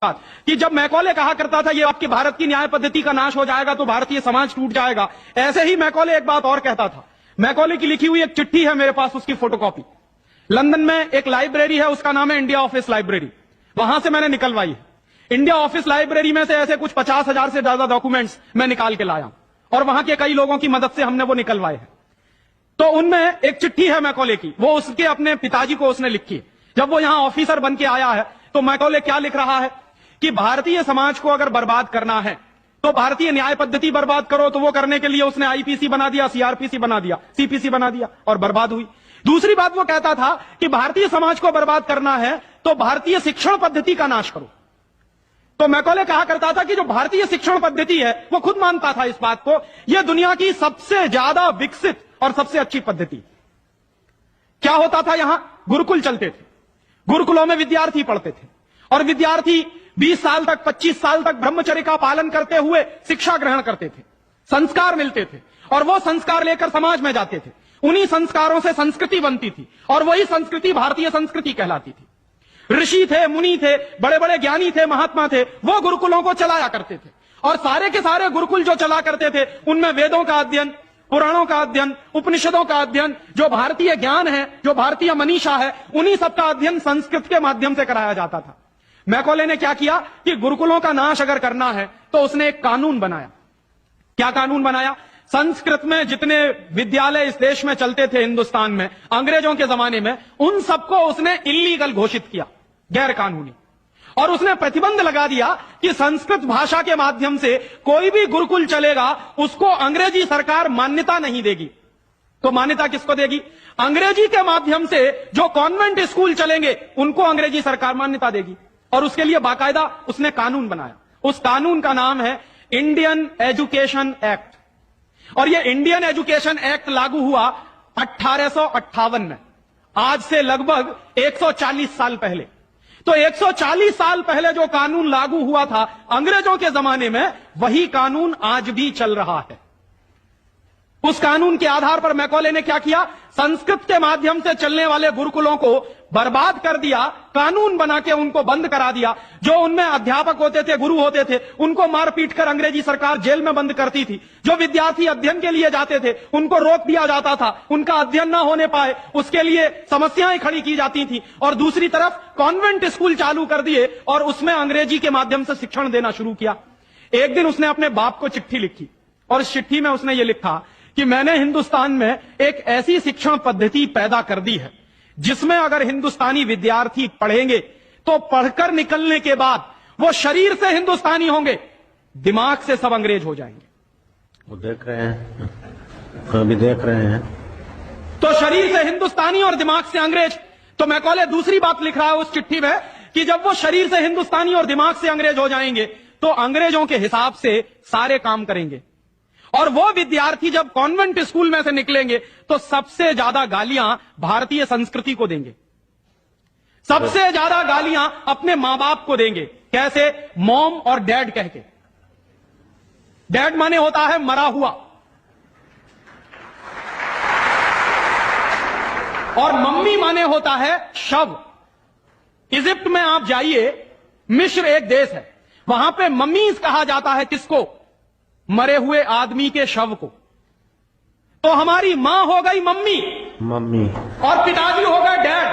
कि जब मैकॉले कहा करता था ये आपकी भारत की न्याय पद्धति का नाश हो जाएगा तो भारतीय समाज टूट जाएगा, ऐसे ही मैकॉले एक बात और कहता था। मैकॉले की लिखी हुई एक चिट्ठी है मेरे पास, उसकी फोटोकॉपी। लंदन में एक लाइब्रेरी है, उसका नाम है इंडिया ऑफिस लाइब्रेरी, वहां से मैंने निकलवाई है। इंडिया ऑफिस लाइब्रेरी में से ऐसे कुछ 50,000 से ज्यादा डॉक्यूमेंट्स मैं निकाल के लाया और वहां के कई लोगों की मदद से हमने वो निकलवाए हैं। तो उनमें एक चिट्ठी है मैकॉले की, वो उसके अपने पिताजी को उसने लिखी है। जब वो यहां ऑफिसर बन के आया है तो मैकॉले क्या लिख रहा है कि भारतीय समाज को अगर बर्बाद करना है तो भारतीय न्याय पद्धति बर्बाद करो। तो वो करने के लिए उसने आईपीसी बना दिया, सीआरपीसी बना दिया, सीपीसी बना दिया और बर्बाद हुई। दूसरी बात वो कहता था कि भारतीय समाज को बर्बाद करना है तो भारतीय शिक्षण पद्धति का नाश करो। तो मैकॉले कहा करता था कि जो भारतीय शिक्षण पद्धति है, वो खुद मानता था इस बात को, यह दुनिया की सबसे ज्यादा विकसित और सबसे अच्छी पद्धति। क्या होता था, यहां गुरुकुल चलते थे, गुरुकुलों में विद्यार्थी पढ़ते थे और विद्यार्थी 20 साल तक 25 साल तक ब्रह्मचर्य का पालन करते हुए शिक्षा ग्रहण करते थे, संस्कार मिलते थे और वो संस्कार लेकर समाज में जाते थे। उन्हीं संस्कारों से संस्कृति बनती थी और वही संस्कृति भारतीय संस्कृति कहलाती थी। ऋषि थे, मुनि थे, बड़े बड़े ज्ञानी थे, महात्मा थे, वो गुरुकुलों को चलाया करते थे और सारे के सारे गुरुकुल जो चला करते थे उनमें वेदों का अध्ययन, पुराणों का अध्ययन, उपनिषदों का अध्ययन, जो भारतीय ज्ञान है, जो भारतीय मनीषा है, उन्हीं सबका अध्ययन संस्कृत के माध्यम से कराया जाता था। मैकॉले ने क्या किया कि गुरुकुलों का नाश अगर करना है तो उसने एक कानून बनाया। क्या कानून बनाया? संस्कृत में जितने विद्यालय इस देश में चलते थे हिंदुस्तान में अंग्रेजों के जमाने में, उन सबको उसने इल्लीगल घोषित किया, गैर कानूनी। और उसने प्रतिबंध लगा दिया कि संस्कृत भाषा के माध्यम से कोई भी गुरुकुल चलेगा उसको अंग्रेजी सरकार मान्यता नहीं देगी। तो मान्यता किसको देगी? अंग्रेजी के माध्यम से जो कॉन्वेंट स्कूल चलेंगे उनको अंग्रेजी सरकार मान्यता देगी। और उसके लिए बाकायदा उसने कानून बनाया। उस कानून का नाम है इंडियन एजुकेशन एक्ट। और यह इंडियन एजुकेशन एक्ट लागू हुआ 1858 में, आज से लगभग 140 साल पहले। तो 140 साल पहले जो कानून लागू हुआ था अंग्रेजों के जमाने में, वही कानून आज भी चल रहा है। उस कानून के आधार पर मैकॉले ने क्या किया? संस्कृत के माध्यम से चलने वाले गुरुकुलों को बर्बाद कर दिया, कानून बना के उनको बंद करा दिया। जो उनमें अध्यापक होते थे, गुरु होते थे, उनको मार पीट कर अंग्रेजी सरकार जेल में बंद करती थी। जो विद्यार्थी अध्ययन के लिए जाते थे उनको रोक दिया जाता था, उनका अध्ययन ना होने पाए उसके लिए समस्याएं खड़ी की जाती थी। और दूसरी तरफ कॉन्वेंट स्कूल चालू कर दिए और उसमें अंग्रेजी के माध्यम से शिक्षण देना शुरू किया। एक दिन उसने अपने बाप को चिट्ठी लिखी और इस चिट्ठी में उसने ये लिखा कि मैंने हिंदुस्तान में एक ऐसी शिक्षण पद्धति पैदा कर दी है जिसमें अगर हिंदुस्तानी विद्यार्थी पढ़ेंगे तो पढ़कर निकलने के बाद वो शरीर से हिंदुस्तानी होंगे, दिमाग से सब अंग्रेज हो जाएंगे। वो देख रहे हैं, अभी देख रहे हैं। तो शरीर से हिंदुस्तानी और दिमाग से अंग्रेज। तो मैकॉले दूसरी बात लिख रहा है उस चिट्ठी में कि जब वो शरीर से हिंदुस्तानी और दिमाग से अंग्रेज हो जाएंगे तो अंग्रेजों के हिसाब से सारे काम करेंगे। और वो विद्यार्थी जब कॉन्वेंट स्कूल में से निकलेंगे तो सबसे ज्यादा गालियां भारतीय संस्कृति को देंगे, सबसे ज्यादा गालियां अपने मां बाप को देंगे। कैसे? मॉम और डैड कह के। डैड माने होता है मरा हुआ और मम्मी माने होता है शव। इजिप्ट में आप जाइए, मिस्र एक देश है, वहां पे मम्मीज कहा जाता है किसको? मरे हुए आदमी के शव को। तो हमारी मां हो गई मम्मी, मम्मी, और पिताजी हो गए डैड।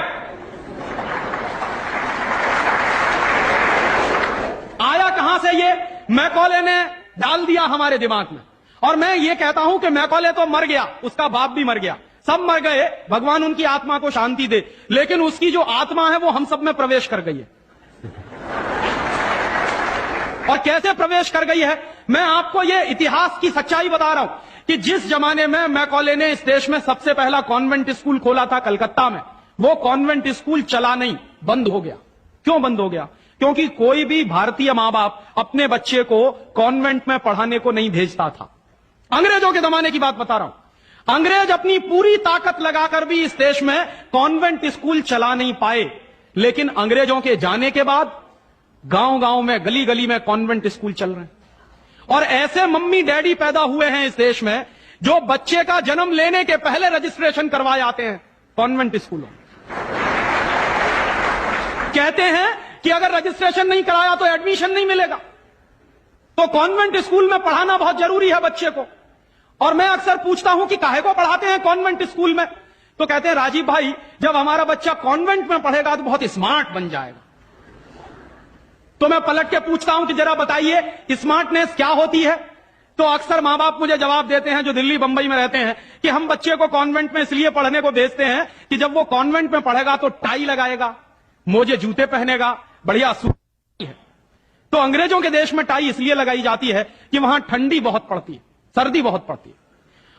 आया कहां से ये? मैकॉले ने डाल दिया हमारे दिमाग में। और मैं ये कहता हूं कि मैकॉले तो मर गया, उसका बाप भी मर गया, सब मर गए, भगवान उनकी आत्मा को शांति दे, लेकिन उसकी जो आत्मा है वो हम सब में प्रवेश कर गई है। और कैसे प्रवेश कर गई है? मैं आपको ये इतिहास की सच्चाई बता रहा हूं कि जिस जमाने में मैकॉले ने इस देश में सबसे पहला कॉन्वेंट स्कूल खोला था कलकत्ता में, वो कॉन्वेंट स्कूल चला नहीं, बंद हो गया। क्यों बंद हो गया? क्योंकि कोई भी भारतीय मां बाप अपने बच्चे को कॉन्वेंट में पढ़ाने को नहीं भेजता था। अंग्रेजों के जमाने की बात बता रहा हूं। अंग्रेज अपनी पूरी ताकत लगाकर भी इस देश में कॉन्वेंट स्कूल चला नहीं पाए, लेकिन अंग्रेजों के जाने के बाद गांव गांव में, गली गली में कॉन्वेंट स्कूल चल रहे हैं। और ऐसे मम्मी डैडी पैदा हुए हैं इस देश में जो बच्चे का जन्म लेने के पहले रजिस्ट्रेशन करवाए आते हैं कॉन्वेंट स्कूलों। कहते हैं कि अगर रजिस्ट्रेशन नहीं कराया तो एडमिशन नहीं मिलेगा। तो कॉन्वेंट स्कूल में पढ़ाना बहुत जरूरी है बच्चे को। और मैं अक्सर पूछता हूं कि काहे को पढ़ाते हैं कॉन्वेंट स्कूल में, तो कहते हैं राजीव भाई जब हमारा बच्चा कॉन्वेंट में पढ़ेगा तो बहुत स्मार्ट बन जाएगा। तो मैं पलट के पूछता हूं कि जरा बताइए स्मार्टनेस क्या होती है। तो अक्सर मां बाप मुझे जवाब देते हैं जो दिल्ली बंबई में रहते हैं कि हम बच्चे को कॉन्वेंट में इसलिए पढ़ने को भेजते हैं कि जब वो कॉन्वेंट में पढ़ेगा तो टाई लगाएगा, मोजे जूते पहनेगा, बढ़िया सूट है। तो अंग्रेजों के देश में टाई इसलिए लगाई जाती है कि वहां ठंडी बहुत पड़ती है, सर्दी बहुत पड़ती है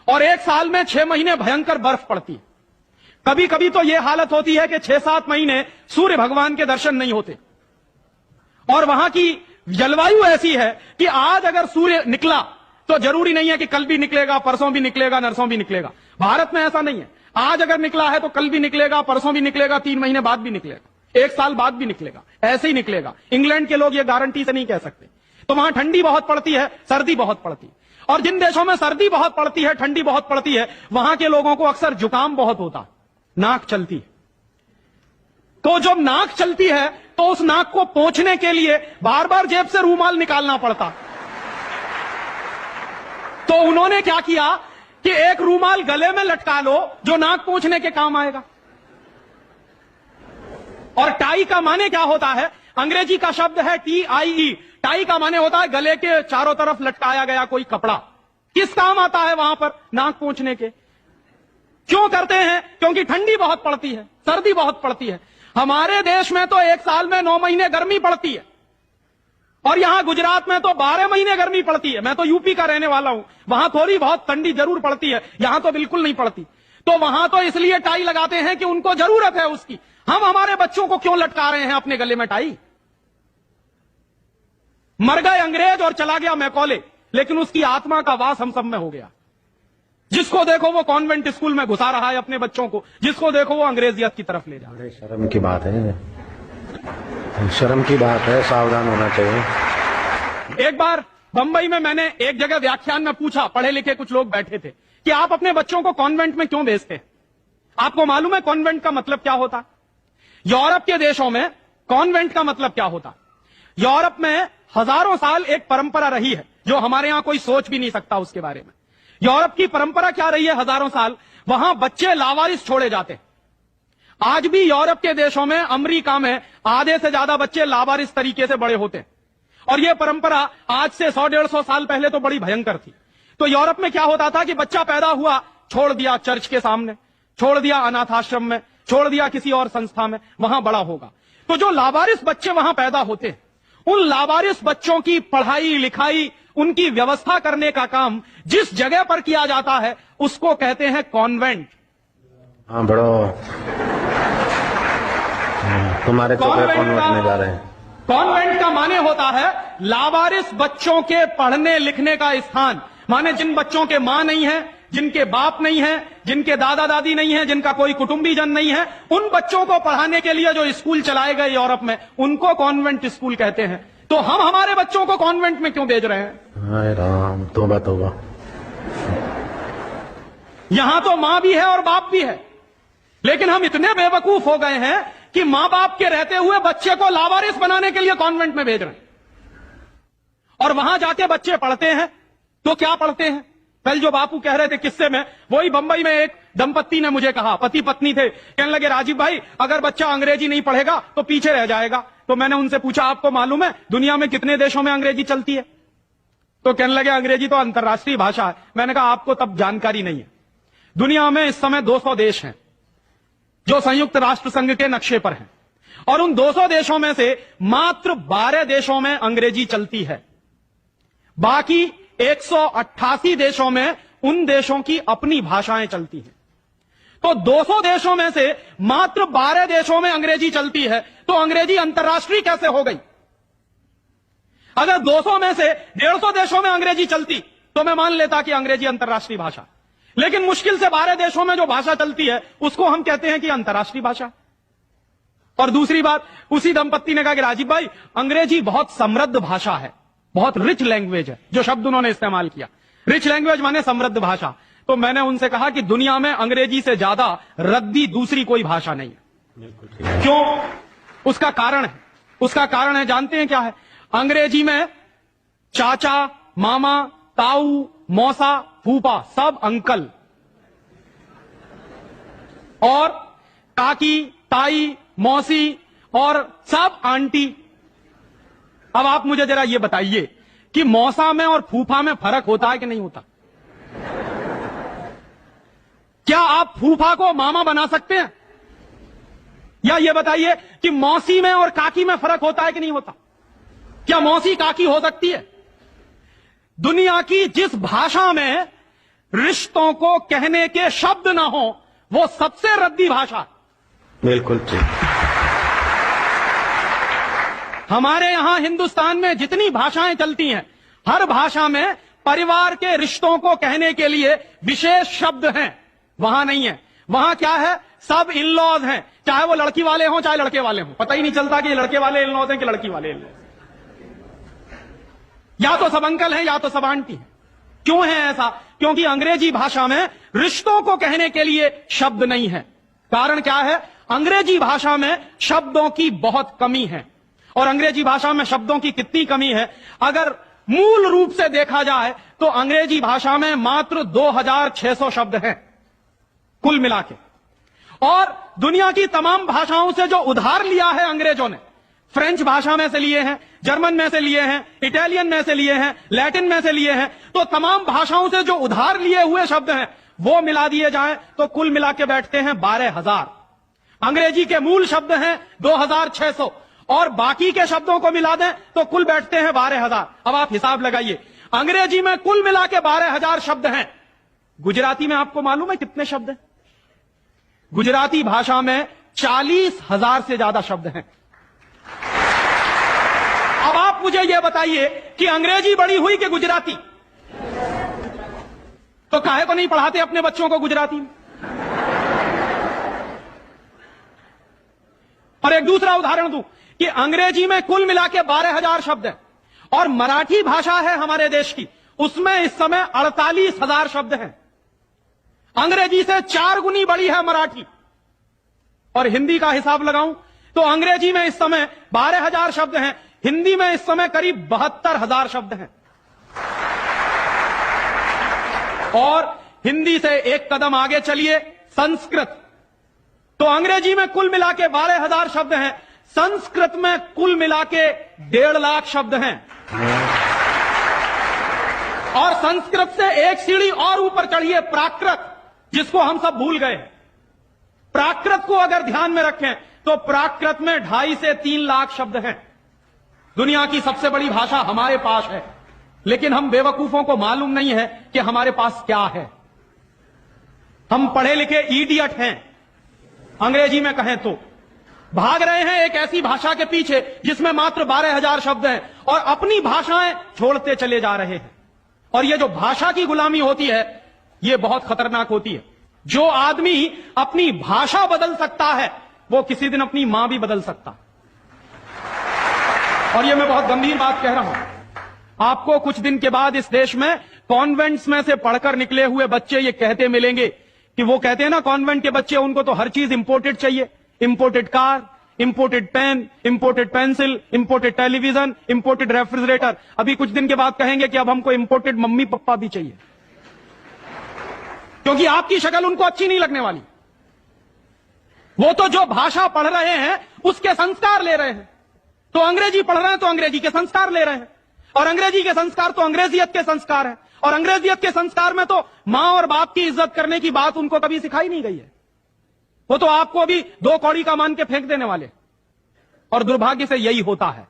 और एक साल में 6 महीने भयंकर बर्फ पड़ती है। कभी कभी तो यह हालत होती है कि 6-7 महीने सूर्य भगवान के दर्शन नहीं होते। और वहां की जलवायु ऐसी है कि आज अगर सूर्य निकला तो जरूरी नहीं है कि कल भी निकलेगा, परसों भी निकलेगा, नरसों भी निकलेगा। भारत में ऐसा नहीं है, आज अगर निकला है तो कल भी निकलेगा, परसों भी निकलेगा, 3 महीने बाद भी निकलेगा, 1 साल बाद भी निकलेगा, ऐसे ही निकलेगा। इंग्लैंड के लोग ये गारंटी से नहीं कह सकते। तो वहां ठंडी बहुत पड़ती है, सर्दी बहुत पड़ती है। और जिन देशों में सर्दी बहुत पड़ती है, ठंडी बहुत पड़ती है, वहां के लोगों को अक्सर जुकाम बहुत होता है, नाक चलती है। तो जब नाक चलती है तो उस नाक को पोंछने के लिए बार बार जेब से रूमाल निकालना पड़ता। तो उन्होंने क्या किया कि एक रूमाल गले में लटका लो जो नाक पोंछने के काम आएगा। और टाई का माने क्या होता है, अंग्रेजी का शब्द है TIE। टाई का माने होता है गले के चारों तरफ लटकाया गया कोई कपड़ा। किस काम आता है वहां पर, नाक पोंछने के। क्यों करते हैं, क्योंकि ठंडी बहुत पड़ती है, सर्दी बहुत पड़ती है। हमारे देश में तो 1 साल में 9 महीने गर्मी पड़ती है और यहां गुजरात में तो 12 महीने गर्मी पड़ती है। मैं तो यूपी का रहने वाला हूं, वहां थोड़ी बहुत ठंडी जरूर पड़ती है, यहां तो बिल्कुल नहीं पड़ती। तो वहां तो इसलिए टाई लगाते हैं कि उनको जरूरत है उसकी। हम हमारे बच्चों को क्यों लटका रहे हैं अपने गले में टाई। मर गए अंग्रेज और चला गया मैकॉले, लेकिन उसकी आत्मा का वास हम सब में हो गया। जिसको देखो वो कॉन्वेंट स्कूल में घुसा रहा है अपने बच्चों को, जिसको देखो वो अंग्रेजियत की तरफ ले जा रहा है। शर्म की बात है, शर्म की बात है, सावधान होना चाहिए। एक बार बंबई में मैंने एक जगह व्याख्यान में पूछा, पढ़े लिखे कुछ लोग बैठे थे, कि आप अपने बच्चों को कॉन्वेंट में क्यों भेजते हैं। आपको मालूम है कॉन्वेंट का मतलब क्या होता। यूरोप के देशों में कॉन्वेंट का मतलब क्या होता। यूरोप में हजारों साल एक परंपरा रही है जो हमारे यहां कोई सोच भी नहीं सकता उसके बारे में। यूरोप की परंपरा क्या रही है हजारों साल, वहां बच्चे लावारिस छोड़े जाते हैं। आज भी यूरोप के देशों में, अमेरिका में आधे से ज्यादा बच्चे लावारिस तरीके से बड़े होते हैं। और यह परंपरा आज से 100-150 साल पहले तो बड़ी भयंकर थी। तो यूरोप में क्या होता था कि बच्चा पैदा हुआ, छोड़ दिया चर्च के सामने, छोड़ दिया अनाथ आश्रम में, छोड़ दिया किसी और संस्था में, वहां बड़ा होगा। तो जो लावारिस बच्चे वहां पैदा होते हैं, उन लावारिस बच्चों की पढ़ाई लिखाई, उनकी व्यवस्था करने का काम जिस जगह पर किया जाता है उसको कहते हैं कॉन्वेंट। हाँ बड़ो, तुम्हारे कॉन्वेंट में जा रहे हैं। कॉन्वेंट का माने होता है लावारिस बच्चों के पढ़ने लिखने का स्थान। माने जिन बच्चों के मां नहीं है, जिनके बाप नहीं है, जिनके दादा दादी नहीं है, जिनका कोई कुटुंबीजन नहीं है, उन बच्चों को पढ़ाने के लिए जो स्कूल चलाए गए यूरोप में, उनको कॉन्वेंट स्कूल कहते हैं। तो हम हमारे बच्चों को कॉन्वेंट में क्यों भेज रहे हैं। हाय राम, तौबा तौबा। यहां तो मां भी है और बाप भी है, लेकिन हम इतने बेवकूफ हो गए हैं कि मां बाप के रहते हुए बच्चे को लावारिस बनाने के लिए कॉन्वेंट में भेज रहे हैं। और वहां जाके बच्चे पढ़ते हैं तो क्या पढ़ते हैं, कल जो बापू कह रहे थे किस्से में, वही बंबई में एक दंपत्ति ने मुझे कहा, पति पत्नी थे, कहने लगे राजीव भाई अगर बच्चा अंग्रेजी नहीं पढ़ेगा तो पीछे रह जाएगा। तो मैंने उनसे पूछा आपको मालूम है दुनिया में कितने देशों में अंग्रेजी चलती है। तो कहने लगे अंग्रेजी तो अंतर्राष्ट्रीय भाषा है। मैंने कहा आपको तब जानकारी नहीं है। दुनिया में इस समय 200 देश हैं जो संयुक्त राष्ट्र संघ के नक्शे पर हैं, और उन 200 देशों में से मात्र 12 देशों में अंग्रेजी चलती है। बाकी 188 देशों में उन देशों की अपनी भाषाएं चलती हैं। तो 200 देशों में से मात्र 12 देशों में अंग्रेजी चलती है, तो अंग्रेजी अंतर्राष्ट्रीय कैसे हो गई। अगर 200 में से 150 देशों में अंग्रेजी चलती तो मैं मान लेता कि अंग्रेजी अंतर्राष्ट्रीय भाषा, लेकिन मुश्किल से 12 देशों में जो भाषा चलती है उसको हम कहते हैं कि अंतर्राष्ट्रीय भाषा। और दूसरी बात, उसी दंपत्ति ने कहा कि राजीव भाई अंग्रेजी बहुत समृद्ध भाषा है, बहुत रिच लैंग्वेज है, जो शब्द उन्होंने इस्तेमाल किया, रिच लैंग्वेज माने समृद्ध भाषा। तो मैंने उनसे कहा कि दुनिया में अंग्रेजी से ज्यादा रद्दी दूसरी कोई भाषा नहीं है। क्यों, उसका कारण है उसका कारण है, जानते हैं क्या है? अंग्रेजी में चाचा, मामा, ताऊ, मौसा, फूफा सब अंकल, और काकी, ताई, मौसी और सब आंटी। अब आप मुझे जरा ये बताइए कि मौसा में और फूफा में फर्क होता है कि नहीं होता? क्या आप फूफा को मामा बना सकते हैं? या ये बताइए कि मौसी में और काकी में फर्क होता है कि नहीं होता? क्या मौसी काकी हो सकती है? दुनिया की जिस भाषा में रिश्तों को कहने के शब्द ना हो, वो सबसे रद्दी भाषा। बिल्कुल ठीक। हमारे यहां हिंदुस्तान में जितनी भाषाएं चलती हैं, हर भाषा में परिवार के रिश्तों को कहने के लिए विशेष शब्द हैं। वहां नहीं है। वहां क्या है? सब इन लॉज हैं, चाहे वो लड़की वाले हों चाहे लड़के वाले हों। पता ही नहीं चलता कि ये लड़के वाले इन लॉज हैं कि लड़की वाले इन लॉज। या तो सब अंकल हैं या तो सब आंटी हैं। क्यों है ऐसा? क्योंकि अंग्रेजी भाषा में रिश्तों को कहने के लिए शब्द नहीं है। कारण क्या है? अंग्रेजी भाषा में शब्दों की बहुत कमी है। और अंग्रेजी भाषा में शब्दों की कितनी कमी है? अगर मूल रूप से देखा जाए तो अंग्रेजी भाषा में मात्र 2600 शब्द हैं कुल मिला के। और दुनिया की तमाम भाषाओं से जो उधार लिया है अंग्रेजों ने, फ्रेंच भाषा में से लिए हैं, जर्मन में से लिए हैं, इटालियन में से लिए हैं, लैटिन में से लिए हैं, तो तमाम भाषाओं से जो उधार लिए हुए शब्द हैं वो मिला दिए जाएं तो कुल मिला के बैठते हैं 12,000। अंग्रेजी के मूल शब्द हैं 2600 और बाकी के शब्दों को मिला दें तो कुल बैठते हैं 12,000। अब आप हिसाब लगाइए, अंग्रेजी में कुल मिला के 12,000 शब्द हैं। गुजराती में आपको मालूम है कितने शब्द हैं? गुजराती भाषा में 40,000 से ज्यादा शब्द हैं। अब आप मुझे यह बताइए कि अंग्रेजी बड़ी हुई कि गुजराती? तो काहे को नहीं पढ़ाते अपने बच्चों को गुजराती में? और एक दूसरा उदाहरण दूं कि अंग्रेजी में कुल मिला के 12,000 शब्द हैं और मराठी भाषा है हमारे देश की, उसमें इस समय 48,000 शब्द हैं। अंग्रेजी से 4 गुनी बड़ी है मराठी। और हिंदी का हिसाब लगाऊं तो अंग्रेजी में इस समय 12,000 शब्द हैं, हिंदी में इस समय करीब 72,000 शब्द हैं। और हिंदी से एक कदम आगे चलिए, संस्कृत। तो अंग्रेजी में कुल मिला के 12,000 शब्द हैं, संस्कृत में कुल मिला के 1.5 लाख शब्द हैं। और संस्कृत से एक सीढ़ी और ऊपर चढ़िए, प्राकृत, जिसको हम सब भूल गए। प्राकृत को अगर ध्यान में रखें तो प्राकृत में 2.5 से 3 लाख शब्द हैं। दुनिया की सबसे बड़ी भाषा हमारे पास है, लेकिन हम बेवकूफों को मालूम नहीं है कि हमारे पास क्या है। हम पढ़े लिखे इडियट हैं, अंग्रेजी में कहें तो भाग रहे हैं एक ऐसी भाषा के पीछे जिसमें मात्र 12,000 शब्द हैं और अपनी भाषाएं छोड़ते चले जा रहे हैं। और ये जो भाषा की गुलामी होती है ये बहुत खतरनाक होती है। जो आदमी अपनी भाषा बदल सकता है वो किसी दिन अपनी मां भी बदल सकता है। और ये मैं बहुत गंभीर बात कह रहा हूं। आपको कुछ दिन के बाद इस देश में कॉन्वेंट्स में से पढ़कर निकले हुए बच्चे ये कहते मिलेंगे कि वो कहते हैं ना, कॉन्वेंट के बच्चे, उनको तो हर चीज इंपोर्टेड चाहिए। Imported car, imported pen, imported pencil, imported television, imported refrigerator. अभी कुछ दिन के बाद कहेंगे कि अब हमको इंपोर्टेड मम्मी पापा भी चाहिए, क्योंकि आपकी शक्ल उनको अच्छी नहीं लगने वाली। वो तो जो भाषा पढ़ रहे हैं उसके संस्कार ले रहे हैं। तो अंग्रेजी पढ़ रहे हैं तो अंग्रेजी के संस्कार ले रहे हैं, और अंग्रेजी के संस्कार तो अंग्रेजियत के संस्कार हैं। और अंग्रेजियत के संस्कार में तो मां और बाप की इज्जत करने की बात उनको कभी सिखाई नहीं गई है। वो तो आपको भी 2 कौड़ी का मान के फेंक देने वाले। और दुर्भाग्य से यही होता है।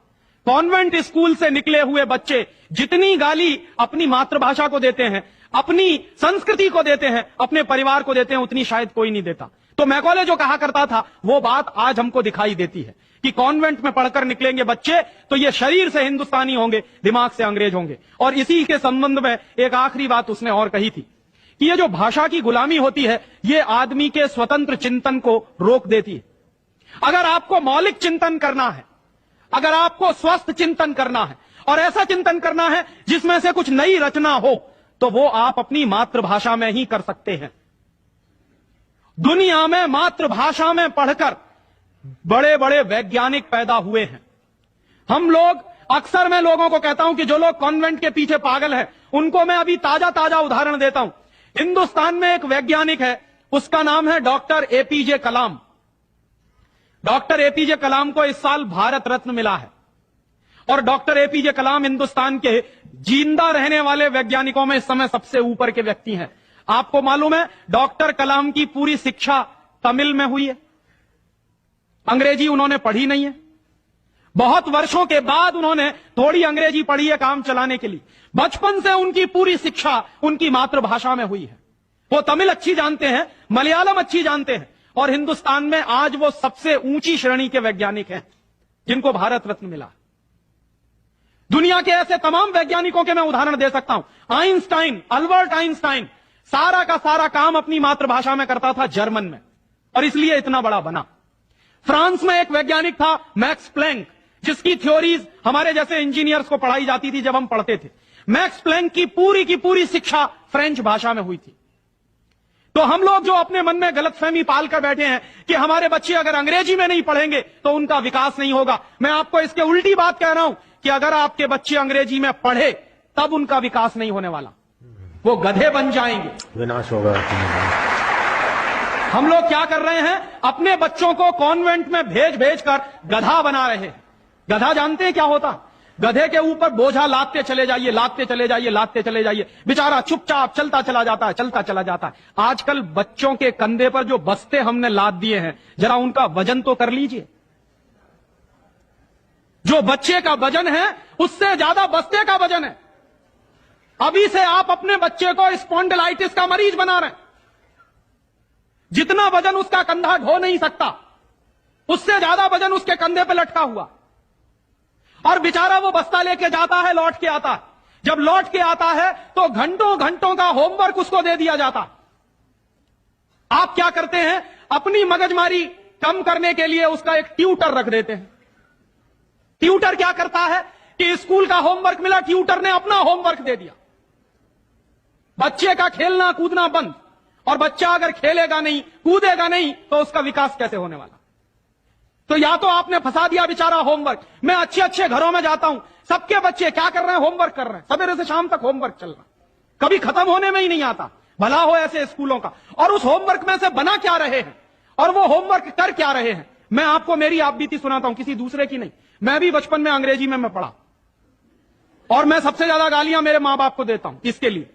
कॉन्वेंट स्कूल से निकले हुए बच्चे जितनी गाली अपनी मातृभाषा को देते हैं, अपनी संस्कृति को देते हैं, अपने परिवार को देते हैं, उतनी शायद कोई नहीं देता। तो मैकॉले जो कहा करता था वो बात आज हमको दिखाई देती है कि कॉन्वेंट में पढ़कर निकलेंगे बच्चे तो ये शरीर से हिंदुस्तानी होंगे, दिमाग से अंग्रेज होंगे। और इसी के संबंध में एक आखिरी बात उसने और कही थी कि ये जो भाषा की गुलामी होती है ये आदमी के स्वतंत्र चिंतन को रोक देती है। अगर आपको मौलिक चिंतन करना है, अगर आपको स्वस्थ चिंतन करना है और ऐसा चिंतन करना है जिसमें से कुछ नई रचना हो, तो वो आप अपनी मातृभाषा में ही कर सकते हैं। दुनिया में मातृभाषा में पढ़कर बड़े बड़े वैज्ञानिक पैदा हुए हैं, हम लोग अक्सर मैं लोगों को कहता हूं कि जो लोग कॉन्वेंट के पीछे पागल है, उनको मैं अभी ताजा ताजा उदाहरण देता हूं। हिंदुस्तान में एक वैज्ञानिक है, उसका नाम है डॉक्टर एपीजे कलाम। डॉक्टर एपीजे कलाम को इस साल भारत रत्न मिला है और डॉक्टर एपीजे कलाम हिंदुस्तान के जिंदा रहने वाले वैज्ञानिकों में इस समय सबसे ऊपर के व्यक्ति हैं। आपको मालूम है, डॉक्टर कलाम की पूरी शिक्षा तमिल में हुई है, अंग्रेजी उन्होंने पढ़ी नहीं है। बहुत वर्षों के बाद उन्होंने थोड़ी अंग्रेजी पढ़ी है काम चलाने के लिए। बचपन से उनकी पूरी शिक्षा उनकी मातृभाषा में हुई है। वो तमिल अच्छी जानते हैं, मलयालम अच्छी जानते हैं और हिंदुस्तान में आज वो सबसे ऊंची श्रेणी के वैज्ञानिक हैं जिनको भारत रत्न मिला। दुनिया के ऐसे तमाम वैज्ञानिकों के मैं उदाहरण दे सकता हूं। आइंस्टाइन, अल्बर्ट आइंस्टाइन सारा का सारा काम अपनी मातृभाषा में करता था, जर्मन में, और इसलिए इतना बड़ा बना। फ्रांस में एक वैज्ञानिक था मैक्स प्लैंक, जिसकी थ्योरीज हमारे जैसे इंजीनियर्स को पढ़ाई जाती थी जब हम पढ़ते थे। मैक्स प्लैंक की पूरी शिक्षा फ्रेंच भाषा में हुई थी। तो हम लोग जो अपने मन में गलतफहमी पालकर बैठे हैं कि हमारे बच्चे अगर अंग्रेजी में नहीं पढ़ेंगे तो उनका विकास नहीं होगा, मैं आपको इसके उल्टी बात कह रहा हूं कि अगर आपके बच्चे अंग्रेजी में पढ़े तब उनका विकास नहीं होने वाला, वो गधे बन जाएंगे, विनाश होगा। हम लोग क्या कर रहे हैं, अपने बच्चों को कॉन्वेंट में भेज भेज कर गधा बना रहे हैं। गधा जानते हैं क्या होता? गधे के ऊपर बोझा लादते चले जाइए, लादते चले जाइए, लादते चले जाइए, बेचारा चुपचाप चलता चला जाता है, चलता चला जाता है। आजकल बच्चों के कंधे पर जो बस्ते हमने लाद दिए हैं, जरा उनका वजन तो कर लीजिए। जो बच्चे का वजन है उससे ज्यादा बस्ते का वजन है। अभी से आप अपने बच्चे को स्पॉन्डिलाइटिस का मरीज बना रहे हैं। जितना वजन उसका कंधा ढो नहीं सकता, उससे ज्यादा वजन उसके कंधे पे लटका हुआ, और बेचारा वो बस्ता लेके जाता है, लौट के आता है। जब लौट के आता है तो घंटों घंटों का होमवर्क उसको दे दिया जाता। आप क्या करते हैं, अपनी मगजमारी कम करने के लिए उसका एक ट्यूटर रख देते हैं। ट्यूटर क्या करता है कि स्कूल का होमवर्क मिला, ट्यूटर ने अपना होमवर्क दे दिया। बच्चे का खेलना कूदना बंद, और बच्चा अगर खेलेगा नहीं, कूदेगा नहीं, तो उसका विकास कैसे होने वाला? तो या तो आपने फंसा दिया बेचारा होमवर्क। मैं अच्छे अच्छे घरों में जाता हूं, सबके बच्चे क्या कर रहे हैं, होमवर्क कर रहे हैं, सवेरे से शाम तक होमवर्क चल रहा, कभी खत्म होने में ही नहीं आता। भला हो ऐसे स्कूलों का। और उस होमवर्क में से बना क्या रहे हैं और वो होमवर्क कर क्या रहे हैं? मैं आपको मेरी आप बीती सुनाता हूं, किसी दूसरे की नहीं। मैं भी बचपन में अंग्रेजी में मैं पढ़ा, और मैं सबसे ज्यादा गालियां मेरे मां बाप को देता हूं। इसके लिए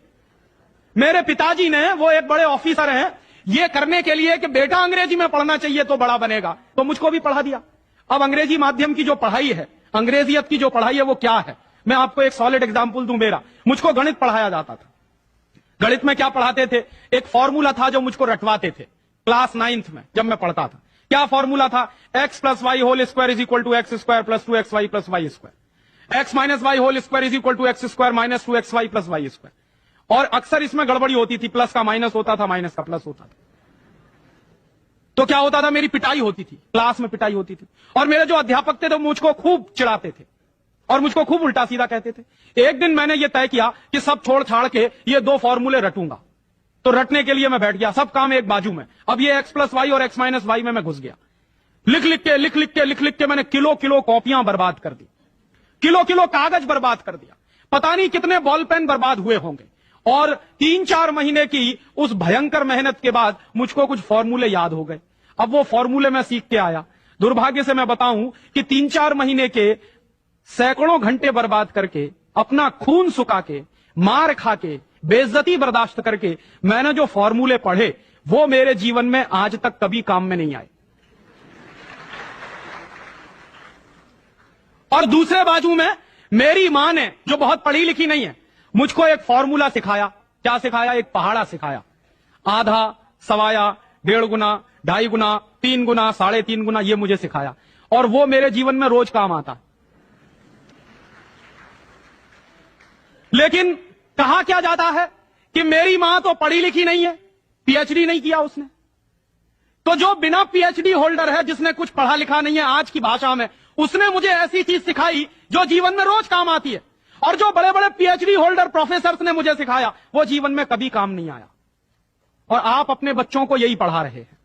मेरे पिताजी ने, वो एक बड़े ऑफिसर हैं, ये करने के लिए कि बेटा अंग्रेजी में पढ़ना चाहिए तो बड़ा बनेगा, तो मुझको भी पढ़ा दिया। अब अंग्रेजी माध्यम की जो पढ़ाई है, अंग्रेजियत की जो पढ़ाई है, वो क्या है? मैं आपको एक सॉलिड एग्जांपल दूं मेरा। मुझको गणित पढ़ाया जाता था। गणित में क्या पढ़ाते थे? एक फॉर्मूला था जो मुझको रटवाते थे क्लास 9th में जब मैं पढ़ता था। क्या फॉर्मूला था? x + y whole square is equal to x square plus 2xy plus y square, x - y whole square is equal to x square minus 2xy plus y square. और अक्सर इसमें गड़बड़ी होती थी, प्लस का माइनस होता था, माइनस का प्लस होता था। तो क्या होता था, मेरी पिटाई होती थी, क्लास में पिटाई होती थी। और मेरे जो अध्यापक थे तो मुझको खूब चिढ़ाते थे और मुझको खूब उल्टा सीधा कहते थे। एक दिन मैंने ये तय किया कि सब छोड़ छाड़ के ये 2 फॉर्मूले रटूंगा। तो रटने के लिए मैं बैठ गया, सब काम एक बाजू में। अब ये x + y और x - y में मैं घुस गया। लिख लिख के मैंने किलो कॉपियां बर्बाद कर दी, किलो कागज बर्बाद कर दिया। पता नहीं कितने बॉल पेन बर्बाद हुए होंगे। और 3-4 महीने की उस भयंकर मेहनत के बाद मुझको कुछ फॉर्मूले याद हो गए। अब वो फॉर्मूले मैं सीख के आया। दुर्भाग्य से मैं बताऊं कि 3-4 महीने के सैकड़ों घंटे बर्बाद करके, अपना खून सुखा के, मार खा के, बेइज्जती बर्दाश्त करके मैंने जो फॉर्मूले पढ़े, वो मेरे जीवन में आज तक कभी काम में नहीं आए। और दूसरे बाजू में मेरी मां ने, जो बहुत पढ़ी लिखी नहीं है, मुझको एक फॉर्मूला सिखाया। क्या सिखाया? एक पहाड़ा सिखाया। आधा, सवाया, 1.5 गुना, 2.5 गुना, 3 गुना, 3.5 गुना, ये मुझे सिखाया। और वो मेरे जीवन में रोज काम आता। लेकिन कहा क्या जाता है कि मेरी मां तो पढ़ी लिखी नहीं है, पीएचडी नहीं किया उसने। तो जो बिना पीएचडी होल्डर है, जिसने कुछ पढ़ा लिखा नहीं है, आज की भाषा में, उसने मुझे ऐसी चीज सिखाई जो जीवन में रोज काम आती है। और जो बड़े बड़े पीएचडी होल्डर प्रोफेसर्स ने मुझे सिखाया, वो जीवन में कभी काम नहीं आया। और आप अपने बच्चों को यही पढ़ा रहे हैं।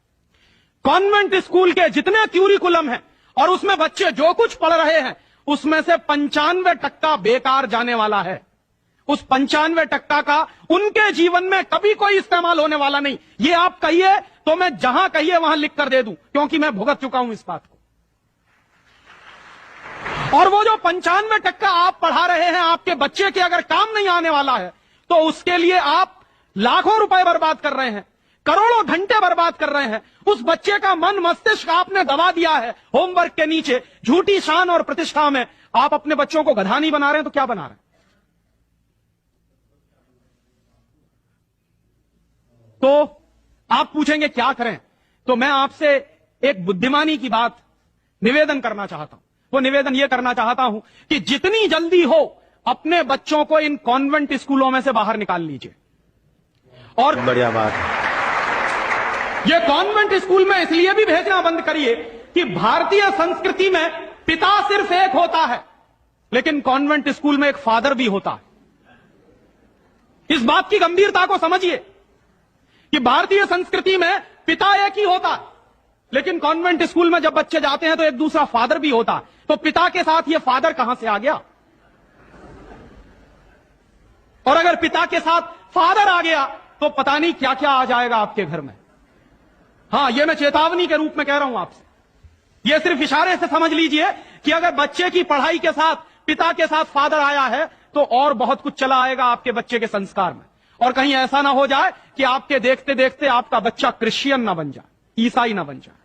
कॉन्वेंट स्कूल के जितने क्यूरिकुलम हैं और उसमें बच्चे जो कुछ पढ़ रहे हैं, उसमें से 95% बेकार जाने वाला है। उस 95% का उनके जीवन में कभी कोई इस्तेमाल होने वाला नहीं। ये आप कहिए तो मैं जहां कहिए वहां लिख कर दे दूं, क्योंकि मैं भुगत चुका हूं इस बात को। और वो जो 95% आप पढ़ा रहे हैं, आपके बच्चे के अगर काम नहीं आने वाला है, तो उसके लिए आप लाखों रुपए बर्बाद कर रहे हैं, करोड़ों घंटे बर्बाद कर रहे हैं। उस बच्चे का मन मस्तिष्क आपने दबा दिया है होमवर्क के नीचे। झूठी शान और प्रतिष्ठा में आप अपने बच्चों को गधा नहीं बना रहे हैं तो क्या बना रहे हैं? तो आप पूछेंगे क्या करें, तो मैं आपसे एक बुद्धिमानी की बात निवेदन करना चाहता हूं। वो निवेदन यह करना चाहता हूं कि जितनी जल्दी हो अपने बच्चों को इन कॉन्वेंट स्कूलों में से बाहर निकाल लीजिए। और बढ़िया बात है। ये कॉन्वेंट स्कूल में इसलिए भी भेजना बंद करिए कि भारतीय संस्कृति में पिता सिर्फ एक होता है, लेकिन कॉन्वेंट स्कूल में एक फादर भी होता है। इस बात की गंभीरता को समझिए कि भारतीय संस्कृति में पिता एक ही होता है, लेकिन कॉन्वेंट स्कूल में जब बच्चे जाते हैं तो एक दूसरा फादर भी होता है। तो पिता के साथ ये फादर कहां से आ गया? और अगर पिता के साथ फादर आ गया तो पता नहीं क्या क्या आ जाएगा आपके घर में। हां, यह मैं चेतावनी के रूप में कह रहा हूं आपसे। यह सिर्फ इशारे से समझ लीजिए कि अगर बच्चे की पढ़ाई के साथ पिता के साथ फादर आया है तो और बहुत कुछ चला आएगा आपके बच्चे के संस्कार में। और कहीं ऐसा ना हो जाए कि आपके देखते देखते आपका बच्चा क्रिश्चियन ना बन जाए, ईसाई ना बन जाए।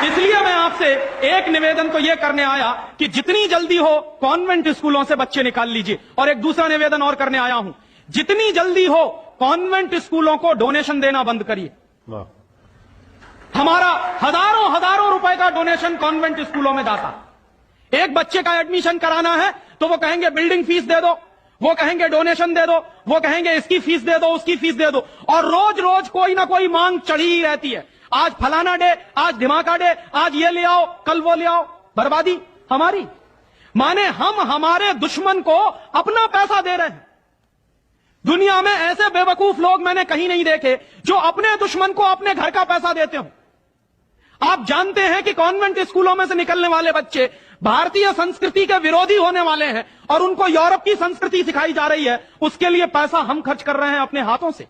इसलिए मैं आपसे एक निवेदन तो यह करने आया कि जितनी जल्दी हो कॉन्वेंट स्कूलों से बच्चे निकाल लीजिए। और एक दूसरा निवेदन और करने आया हूं, जितनी जल्दी हो कॉन्वेंट स्कूलों को डोनेशन देना बंद करिए। हमारा हजारों हजारों रुपए का डोनेशन कॉन्वेंट स्कूलों में जाता। एक बच्चे का एडमिशन कराना है तो वो कहेंगे बिल्डिंग फीस दे दो, वो कहेंगे डोनेशन दे दो, वो कहेंगे इसकी फीस दे दो, उसकी फीस दे दो, और रोज रोज कोई ना कोई मांग चढ़ी ही रहती है। आज फलाना डे, आज धमाका डे, आज ये ले आओ, कल वो ले आओ। बर्बादी हमारी, माने हम हमारे दुश्मन को अपना पैसा दे रहे हैं। दुनिया में ऐसे बेवकूफ लोग मैंने कहीं नहीं देखे जो अपने दुश्मन को अपने घर का पैसा देते हो। आप जानते हैं कि कॉन्वेंट स्कूलों में से निकलने वाले बच्चे भारतीय संस्कृति के विरोधी होने वाले हैं और उनको यूरोप की संस्कृति सिखाई जा रही है। उसके लिए पैसा हम खर्च कर रहे हैं अपने हाथों से।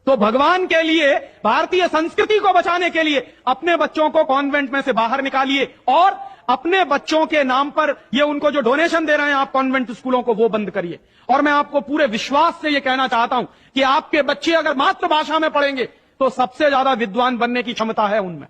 तो भगवान के लिए, भारतीय संस्कृति को बचाने के लिए अपने बच्चों को कॉन्वेंट में से बाहर निकालिए और अपने बच्चों के नाम पर ये उनको जो डोनेशन दे रहे हैं आप कॉन्वेंट स्कूलों को, वो बंद करिए। और मैं आपको पूरे विश्वास से ये कहना चाहता हूं कि आपके बच्चे अगर मातृभाषा में पढ़ेंगे तो सबसे ज्यादा विद्वान बनने की क्षमता है उनमें।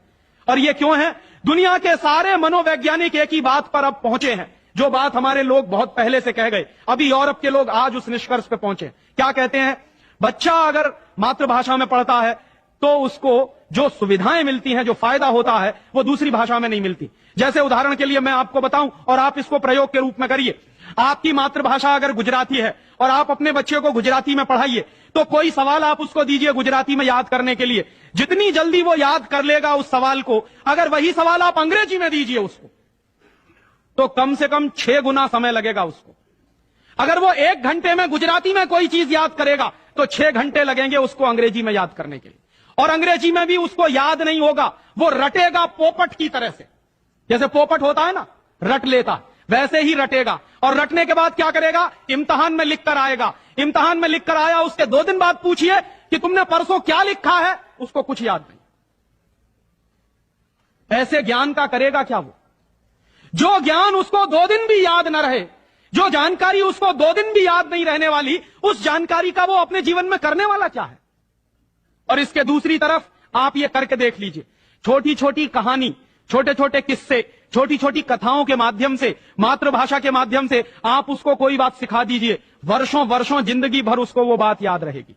और ये क्यों है? दुनिया के सारे मनोवैज्ञानिक एक ही बात पर अब पहुंचे हैं, जो बात हमारे लोग बहुत पहले से कह गए। अभी यूरोप के लोग आज उस निष्कर्ष पे पहुंचे। क्या कहते हैं? बच्चा अगर मातृभाषा में पढ़ता है तो उसको जो सुविधाएं मिलती हैं, जो फायदा होता है, वो दूसरी भाषा में नहीं मिलती। जैसे उदाहरण के लिए मैं आपको बताऊं और आप इसको प्रयोग के रूप में करिए। आपकी मातृभाषा अगर गुजराती है और आप अपने बच्चे को गुजराती में पढ़ाइए तो कोई सवाल आप उसको दीजिए गुजराती में याद करने के लिए, जितनी जल्दी वो याद कर लेगा उस सवाल को, अगर वही सवाल आप अंग्रेजी में दीजिए उसको तो कम से कम 6 गुना समय लगेगा उसको। अगर वो 1 घंटे में गुजराती में कोई चीज याद करेगा तो 6 घंटे लगेंगे उसको अंग्रेजी में याद करने के लिए। और अंग्रेजी में भी उसको याद नहीं होगा, वो रटेगा पोपट की तरह से। जैसे पोपट होता है ना, रट लेता, वैसे ही रटेगा। और रटने के बाद क्या करेगा? इम्तिहान में लिख कर आएगा। इम्तिहान में लिख कर आया, उसके 2 दिन बाद पूछिए कि तुमने परसों क्या लिखा है, उसको कुछ याद नहीं। ऐसे ज्ञान का करेगा क्या वो? जो ज्ञान उसको 2 दिन भी याद न रहे, जो जानकारी उसको 2 दिन भी याद नहीं रहने वाली, उस जानकारी का वो अपने जीवन में करने वाला क्या है? और इसके दूसरी तरफ आप ये करके देख लीजिए, छोटी छोटी कहानी, छोटे छोटे किस्से, छोटी छोटी कथाओं के माध्यम से, मातृभाषा के माध्यम से आप उसको कोई बात सिखा दीजिए, वर्षों वर्षों जिंदगी भर उसको वो बात याद रहेगी।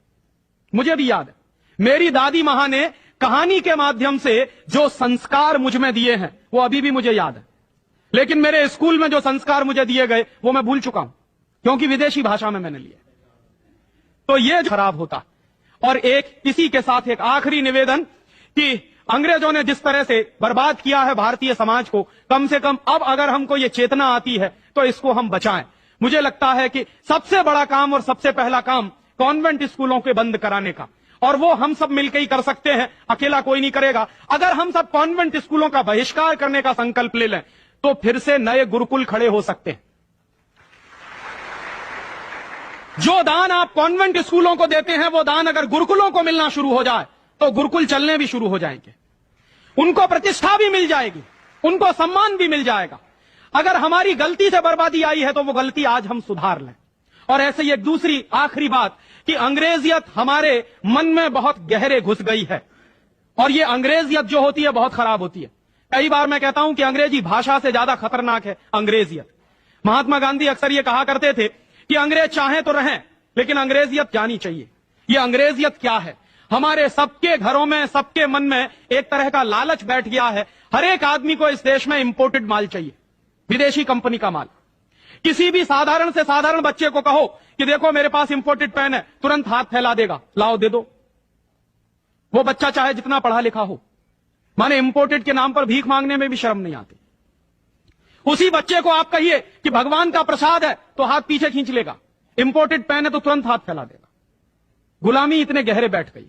मुझे भी याद है, मेरी दादी मां ने कहानी के माध्यम से जो संस्कार मुझ में दिए हैं वो अभी भी मुझे याद है। लेकिन मेरे स्कूल में जो संस्कार मुझे दिए गए वो मैं भूल चुका हूं, क्योंकि विदेशी भाषा में मैंने लिए। तो ये खराब होता। और एक इसी के साथ एक आखिरी निवेदन कि अंग्रेजों ने जिस तरह से बर्बाद किया है भारतीय समाज को, कम से कम अब अगर हमको ये चेतना आती है तो इसको हम बचाएं। मुझे लगता है कि सबसे बड़ा काम और सबसे पहला काम कॉन्वेंट स्कूलों के बंद कराने का, और वो हम सब मिलकर ही कर सकते हैं, अकेला कोई नहीं करेगा। अगर हम सब कॉन्वेंट स्कूलों का बहिष्कार करने का संकल्प ले लें तो फिर से नए गुरुकुल खड़े हो सकते हैं। जो दान आप कॉन्वेंट स्कूलों को देते हैं, वो दान अगर गुरुकुलों को मिलना शुरू हो जाए तो गुरुकुल चलने भी शुरू हो जाएंगे, उनको प्रतिष्ठा भी मिल जाएगी, उनको सम्मान भी मिल जाएगा। अगर हमारी गलती से बर्बादी आई है तो वो गलती आज हम सुधार लें। और ऐसे ही एक दूसरी आखिरी बात कि अंग्रेजियत हमारे मन में बहुत गहरे घुस गई है, और ये अंग्रेजियत जो होती है बहुत खराब होती है। कई बार मैं कहता हूं कि अंग्रेजी भाषा से ज्यादा खतरनाक है अंग्रेजियत। महात्मा गांधी अक्सर ये कहा करते थे कि अंग्रेज चाहें तो रहें, लेकिन अंग्रेजियत जानी चाहिए। ये अंग्रेजियत क्या है? हमारे सबके घरों में, सबके मन में एक तरह का लालच बैठ गया है। हर एक आदमी को इस देश में इंपोर्टेड माल चाहिए, विदेशी कंपनी का माल। किसी भी साधारण से साधारण बच्चे को कहो कि देखो मेरे पास इंपोर्टेड पेन है, तुरंत हाथ फैला देगा, लाओ दे दो। वो बच्चा चाहे जितना पढ़ा लिखा हो, माने इंपोर्टेड के नाम पर भीख मांगने में भी शर्म नहीं आती। उसी बच्चे को आप कहिए कि भगवान का प्रसाद है तो हाथ पीछे खींच लेगा, इंपोर्टेड पेन है तो तुरंत हाथ फैला देगा। गुलामी इतने गहरे बैठ गई।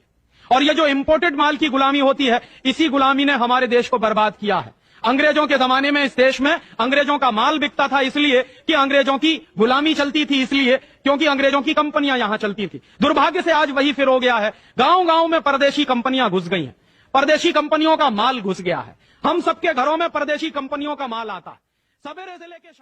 और ये जो इंपोर्टेड माल की गुलामी होती है, इसी गुलामी ने हमारे देश को बर्बाद किया है। अंग्रेजों के जमाने में इस देश में अंग्रेजों का माल बिकता था इसलिए कि अंग्रेजों की गुलामी चलती थी, इसलिए क्योंकि अंग्रेजों की कंपनियां यहां चलती थी। दुर्भाग्य से आज वही फिर हो गया है। गांव गांव में परदेशी कंपनियां घुस गई हैं, परदेशी कंपनियों का माल घुस गया है। हम सबके घरों में परदेशी कंपनियों का माल आता है। सवेरे से लेके